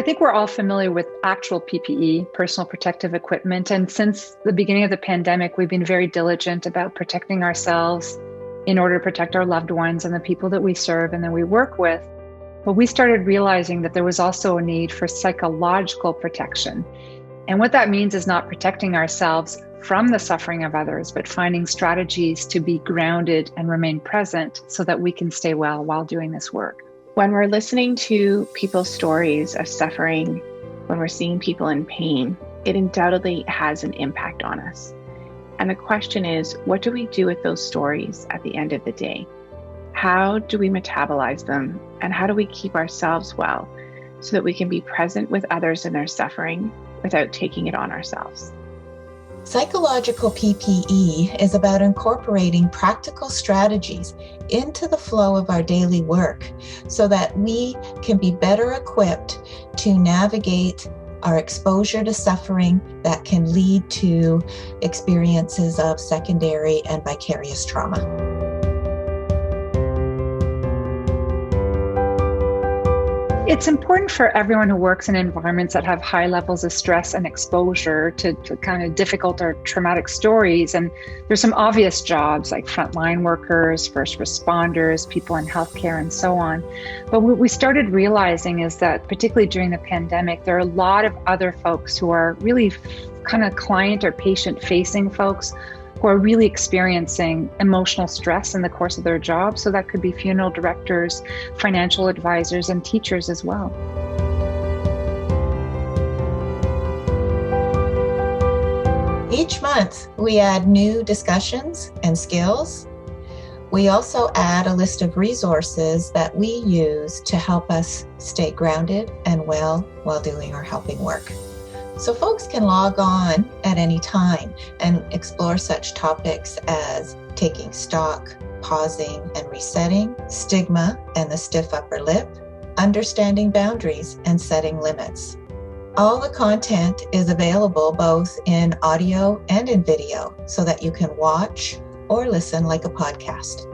I think we're all familiar with actual PPE, personal protective equipment. And since the beginning of the pandemic, we've been very diligent about protecting ourselves in order to protect our loved ones and the people that we serve and that we work with. But we started realizing that there was also a need for psychological protection. And what that means is not protecting ourselves from the suffering of others, but finding strategies to be grounded and remain present so that we can stay well while doing this work. When we're listening to people's stories of suffering, when we're seeing people in pain, it undoubtedly has an impact on us. And the question is, what do we do with those stories at the end of the day? How do we metabolize them? And how do we keep ourselves well so that we can be present with others in their suffering without taking it on ourselves? Psychological PPE is about incorporating practical strategies into the flow of our daily work so that we can be better equipped to navigate our exposure to suffering that can lead to experiences of secondary and vicarious trauma. It's important for everyone who works in environments that have high levels of stress and exposure to kind of difficult or traumatic stories. And there's some obvious jobs like frontline workers, first responders, people in healthcare, and so on. But what we started realizing is that particularly during the pandemic, there are a lot of other folks who are really kind of client or patient facing folks who are really experiencing emotional stress in the course of their job. So that could be funeral directors, financial advisors, and teachers as well. Each month, we add new discussions and skills. We also add a list of resources that we use to help us stay grounded and well while doing our helping work. So folks can log on at any time and explore such topics as taking stock, pausing and resetting, stigma and the stiff upper lip, understanding boundaries and setting limits. All the content is available both in audio and in video so that you can watch or listen like a podcast.